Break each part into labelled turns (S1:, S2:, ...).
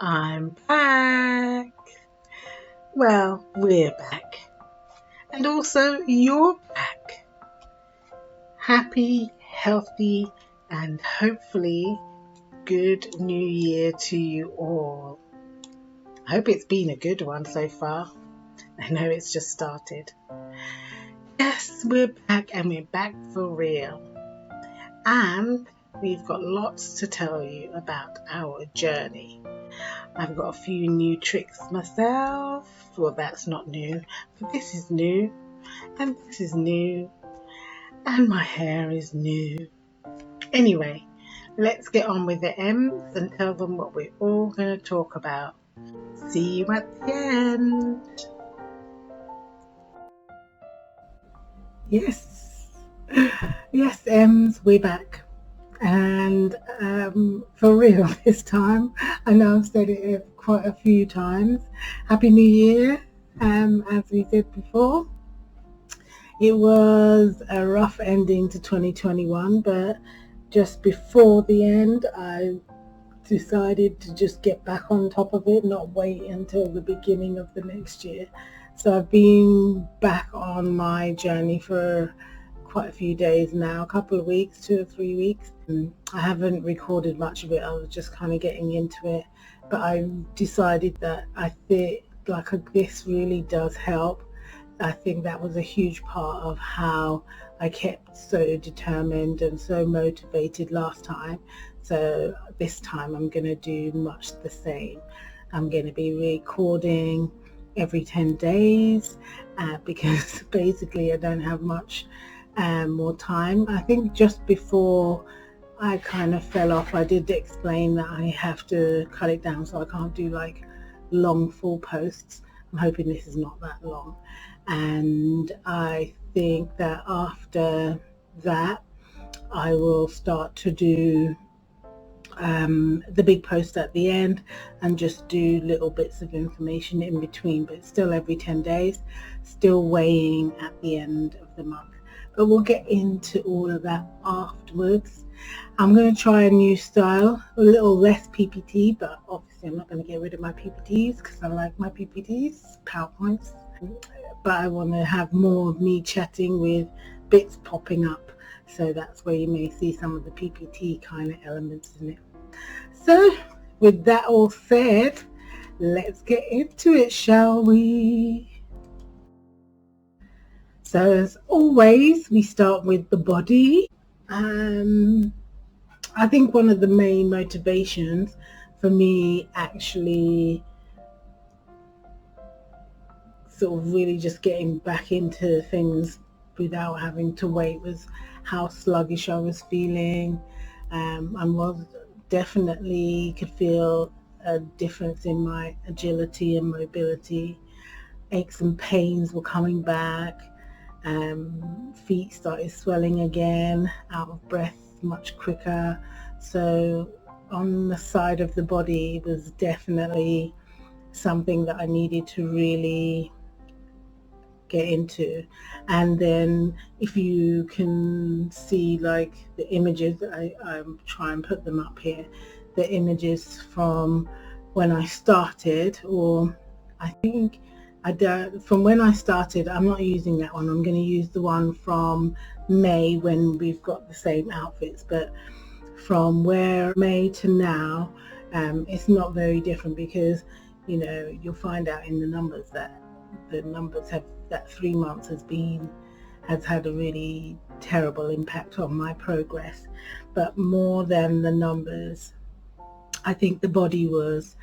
S1: I'm back. Well, we're back. And also, you're back. Happy, healthy, and hopefully good new year to you all. I hope it's been a good one so far. I know it's just started. Yes, we're back and we're back for real. And we've got lots to tell you about our journey. I've got a few new tricks myself. Well, that's not new, but this is new, and this is new, and my hair is new. Anyway, let's get on with the M's and tell them what we're all going to talk about. See you at the end. Yes, M's, we're back. And for real this time, I know I've said it quite a few times. Happy New Year, as we did before. It was a rough ending to 2021, but just before the end, I decided to just get back on top of it, not wait until the beginning of the next year. So I've been back on my journey for quite a few days now, a couple of weeks, 2 or 3 weeks. I haven't recorded much of it. I was just kind of getting into it, but I decided that I think like this really does help. I think that was a huge part of how I kept so determined and so motivated last time. So this time I'm going to do much the same. I'm going to be recording every 10 days because basically I don't have much more time. I think just before I kind of fell off, I did explain that I have to cut it down, so I can't do like long full posts. I'm hoping this is not that long. And I think that after that, I will start to do the big post at the end and just do little bits of information in between, but still every 10 days, still weighing at the end of the month. But we'll get into all of that afterwards. I'm going to try a new style, a little less PPT, but obviously I'm not going to get rid of my PPTs because I like my PPTs, PowerPoints. But I want to have more of me chatting with bits popping up. So that's where you may see some of the PPT kind of elements in it. So with that all said, let's get into it, shall we? So as always, we start with the body. I think one of the main motivations for me actually sort of really just getting back into things without having to wait was how sluggish I was feeling. I was definitely could feel a difference in my agility and mobility. Aches and pains were coming back. Feet started swelling again, out of breath much quicker. So on the side of the body, it was definitely something that I needed to really get into. And then if you can see like the images, I'm try and put them up here, the images from when I started, or I think from when I started, I'm not using that one. I'm going to use the one from May when we've got the same outfits, but from where May to now, it's not very different because, you know, you'll find out in the numbers that the numbers have, that 3 months has had a really terrible impact on my progress. But more than the numbers, I think the body was,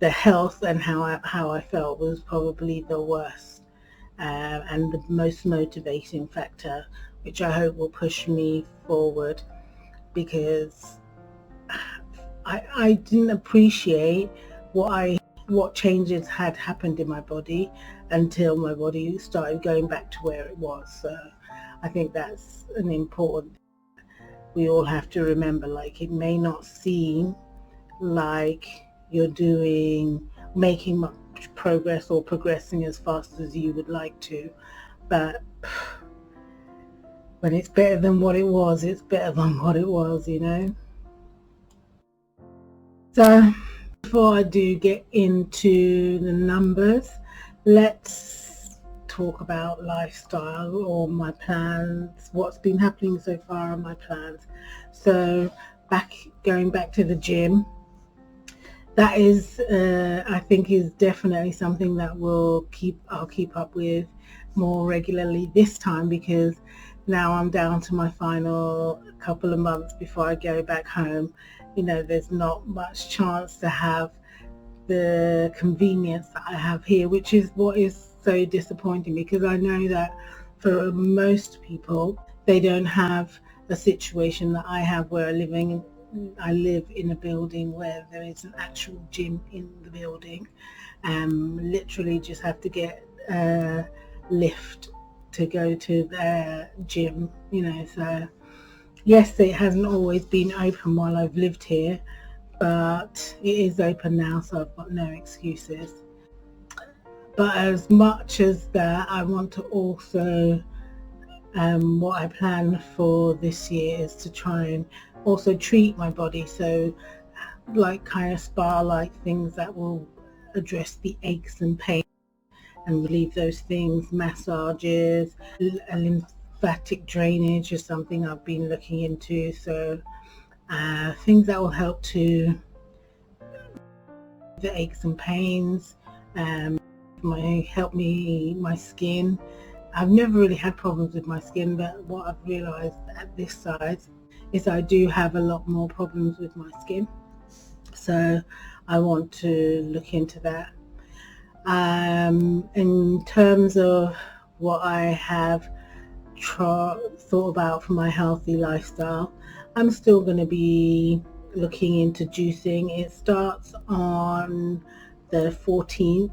S1: the health and how I felt was probably the worst and the most motivating factor, which I hope will push me forward, because I didn't appreciate what changes had happened in my body until my body started going back to where it was. So I think that's an important, we all have to remember, like it may not seem like you're making much progress or progressing as fast as you would like to, but when it's better than what it was, it's better than what it was, you know. So Before I do get into the numbers, let's talk about lifestyle or my plans, what's been happening so far on my plans. So going back to the gym, that is I think is definitely something that I'll keep up with more regularly this time, because now I'm down to my final couple of months before I go back home. There's not much chance to have the convenience that I have here, which is what is so disappointing, because I know that for most people they don't have a situation that I have, where I live in a building where there is an actual gym in the building. Literally just have to get a lift to go to the gym, so yes, it hasn't always been open while I've lived here, but it is open now, so I've got no excuses. But as much as that, I want to also, what I plan for this year is to try and also treat my body, so like kind of spa-like things that will address the aches and pains and relieve those things. Massages, lymphatic drainage is something I've been looking into, so things that will help to the aches and pains, my skin. I've never really had problems with my skin, but what I've realized at this size is I do have a lot more problems with my skin, so I want to look into that. In terms of what I have thought about for my healthy lifestyle, I'm still going to be looking into juicing. It starts on the 14th.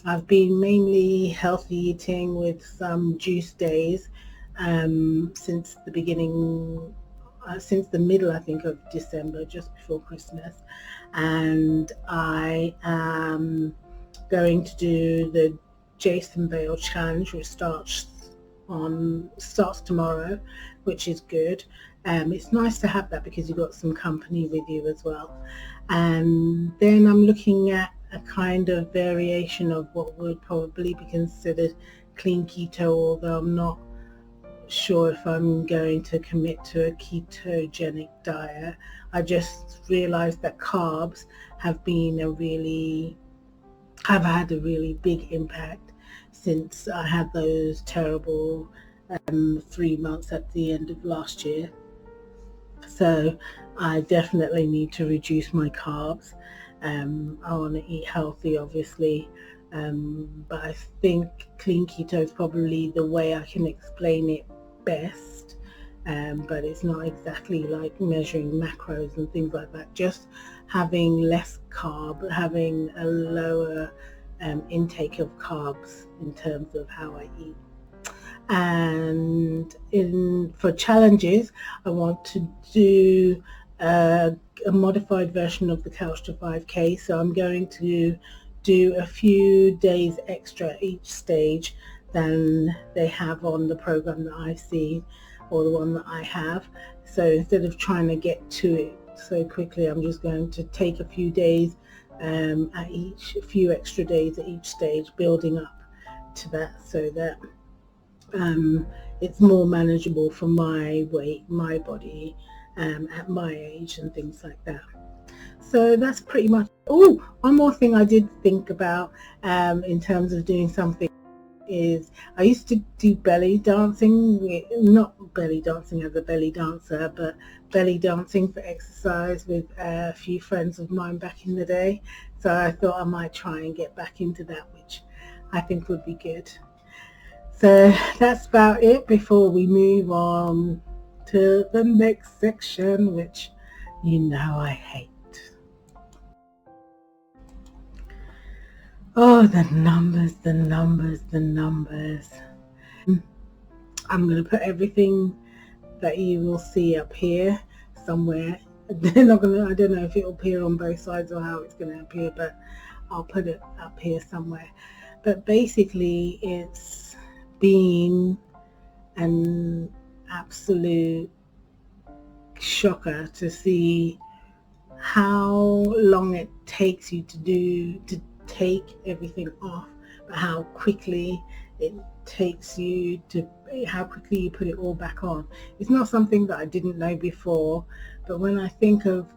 S1: I've been mainly healthy eating with some juice days since the beginning, since the middle, I think, of December, just before Christmas. And I am going to do the Jason Bale challenge, which starts tomorrow, which is good. It's nice to have that because you've got some company with you as well. And then I'm looking at a kind of variation of what would probably be considered clean keto, although I'm not sure if I'm going to commit to a ketogenic diet. I just realized that carbs have had a really big impact since I had those terrible 3 months at the end of last year. So I definitely need to reduce my carbs. I want to eat healthy, obviously, but I think clean keto is probably the way I can explain it best. But it's not exactly like measuring macros and things like that. Just having less carb, having a lower intake of carbs in terms of how I eat. And for challenges, I want to do a modified version of the Couch to 5K. So I'm going to do a few days extra each stage than they have on the program that I've seen, or the one that I have. So instead of trying to get to it so quickly, I'm just going to take a few days a few extra days at each stage, building up to that, so that it's more manageable for my weight, my body, at my age and things like that. So that's pretty much. Oh, one more thing I did think about in terms of doing something is I used to do belly dancing, not belly dancing as a belly dancer, but belly dancing for exercise with a few friends of mine back in the day. So I thought I might try and get back into that, which I think would be good. So that's about it before we move on to the next section, which I hate. Oh, the numbers, the numbers, the numbers. I'm going to put everything that you will see up here somewhere. They're not going to, I don't know if it'll appear on both sides or how it's going to appear, but I'll put it up here somewhere. But basically it's been an absolute shocker to see how long it takes you to take everything off, but how quickly it takes you to how quickly you put it all back on. It's not something that I didn't know before, but when I think of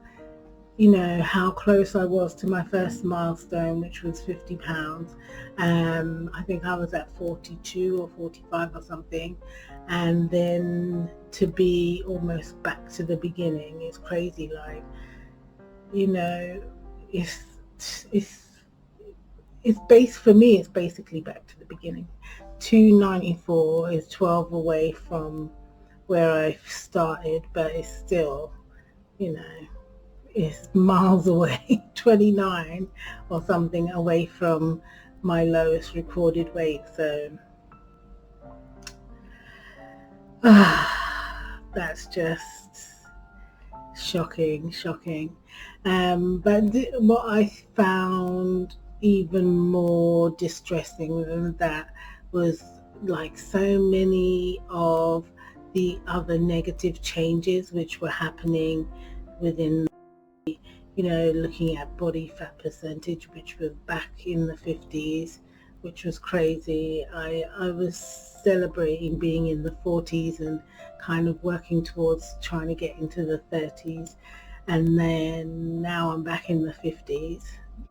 S1: how close I was to my first milestone, which was 50 pounds. I think I was at 42 or 45 or something, and then to be almost back to the beginning is crazy. Like, it's it's it's base for me. It's basically back to the beginning. 294 is 12 away from where I started, but it's still, you know, is miles away, 29 or something away from my lowest recorded weight. So that's just shocking. But what I found even more distressing than that was like so many of the other negative changes which were happening within, looking at body fat percentage, which was back in the 50s, which was crazy. I was celebrating being in the 40s and kind of working towards trying to get into the 30s. And then now I'm back in the 50s.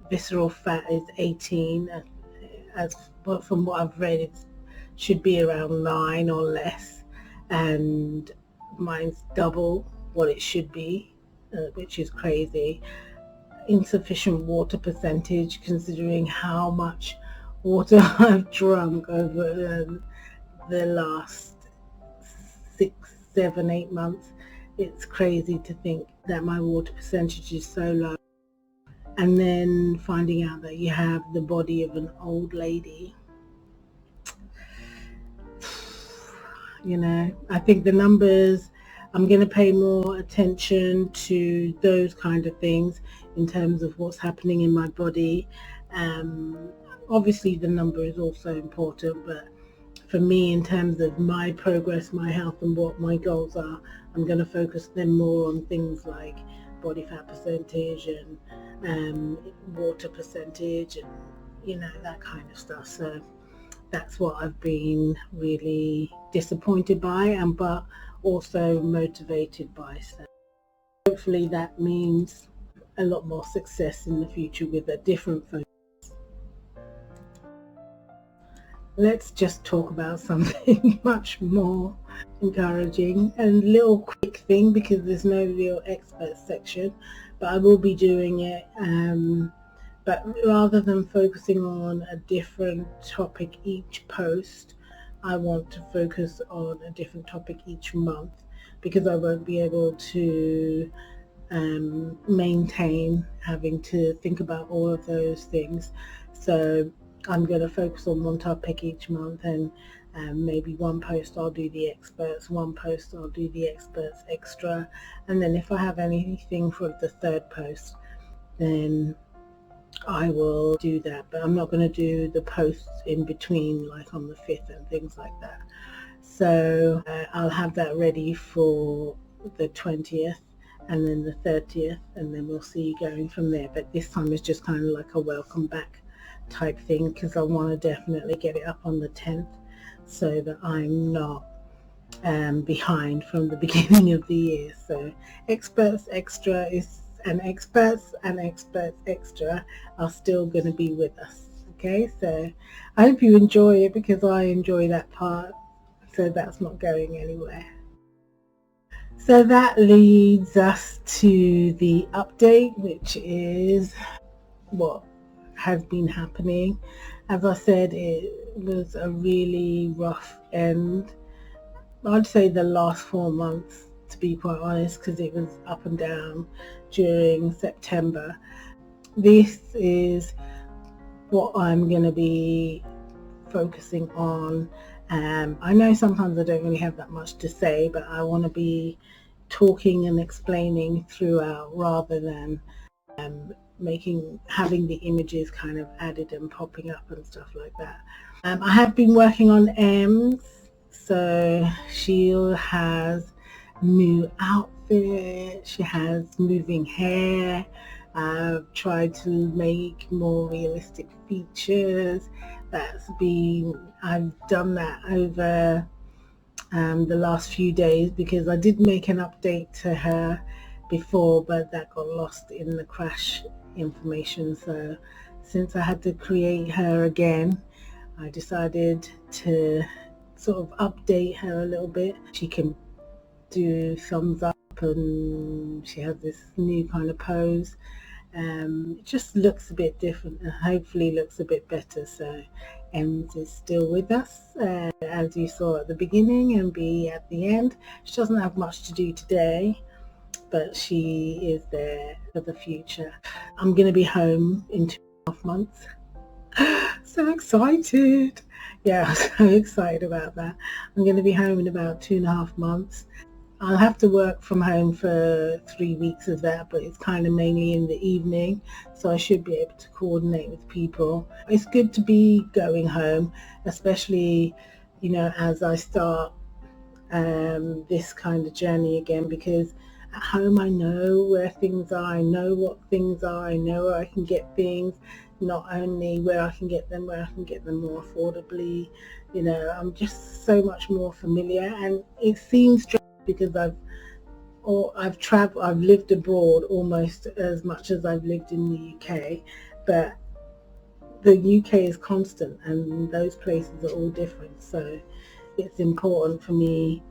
S1: Visceral fat is 18. As from what I've read, it should be around 9 or less. And mine's double what it should be, which is crazy. Insufficient water percentage, considering how much water I've drunk over the last 6, 7, 8 months. It's crazy to think that my water percentage is so low. And then finding out that you have the body of an old lady. I think the numbers, I'm going to pay more attention to those kind of things in terms of what's happening in my body. Obviously the number is also important, but for me, in terms of my progress, my health, and what my goals are, I'm going to focus then more on things like body fat percentage and water percentage and that kind of stuff. So that's what I've been really disappointed by, but also motivated by. So hopefully that means a lot more success in the future with a different focus. Let's just talk about something much more encouraging and little quick thing, because there's no real expert section, but I will be doing it. But rather than focusing on a different topic each post, I want to focus on a different topic each month, because I won't be able to maintain having to think about all of those things. So I'm going to focus on one topic each month, and maybe one post I'll do the experts, one post I'll do the experts extra, and then if I have anything for the third post, then I will do that. But I'm not going to do the posts in between, like on the 5th and things like that. So I'll have that ready for the 20th and then the 30th, and then we'll see going from there. But this time is just kind of like a welcome back type thing, because I want to definitely get it up on the 10th so that I'm not behind from the beginning of the year. So experts extra is and experts extra are still going to be with us. Okay, so I hope you enjoy it, because I enjoy that part, so that's not going anywhere. So that leads us to the update, which is what has been happening. As I said, it was a really rough end. I'd say the last 4 months, to be quite honest, because it was up and down during September. This is what I'm going to be focusing on. I know sometimes I don't really have that much to say, but I want to be talking and explaining throughout, rather than having the images kind of added and popping up and stuff like that. I have been working on Ems, so she has new outfits outfit. She has moving hair. I've tried to make more realistic features. I've done that over the last few days because I did make an update to her before, but that got lost in the crash information. So since I had to create her again, I decided to sort of update her a little bit. She can do thumbs up and she has this new kind of pose. It just looks a bit different and hopefully looks a bit better. So Ems is still with us, as you saw at the beginning, and B at the end. She doesn't have much to do today, but she is there for the future. I'm going to be home in 2.5 months. So excited. Yeah, I'm so excited about that. I'm going to be home in about 2.5 months. I'll have to work from home for 3 weeks of that, but it's kind of mainly in the evening, so I should be able to coordinate with people. It's good to be going home, especially, as I start this kind of journey again, because at home I know where things are, I know what things are, I know where I can get things, not only where I can get them, where I can get them more affordably. I'm just so much more familiar, and it seems strange because I've lived abroad almost as much as I've lived in the UK, but the UK is constant and those places are all different. So it's important for me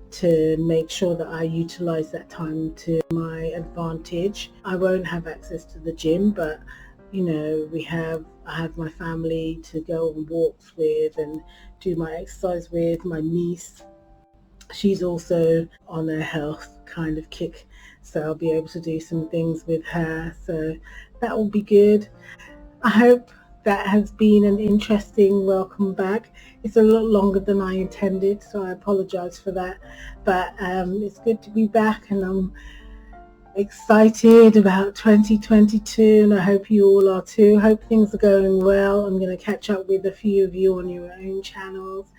S1: to make sure that I utilize that time to my advantage. I won't have access to the gym, but I have my family to go on walks with and do my exercise with. My niece, she's also on a health kind of kick, so I'll be able to do some things with her, so that will be good. I hope that has been an interesting welcome back. It's a lot longer than I intended, so I apologize for that, but it's good to be back, and I'm excited about 2022, and I hope you all are too. Hope things are going well. I'm going to catch up with a few of you on your own channels.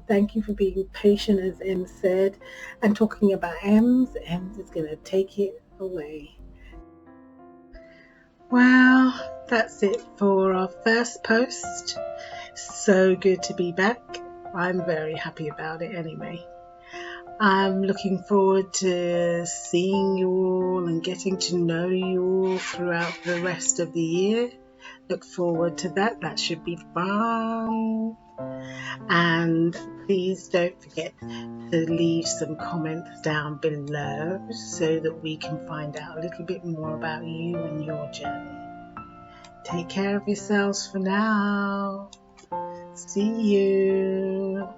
S1: Thank you for being patient, as Em said. And talking about Ems is going to take it away. Well, that's it for our first post. So good to be back. I'm very happy about it anyway. I'm looking forward to seeing you all and getting to know you all throughout the rest of the year. Look forward to that. That should be fun. And please don't forget to leave some comments down below so that we can find out a little bit more about you and your journey. Take care of yourselves for now. See you.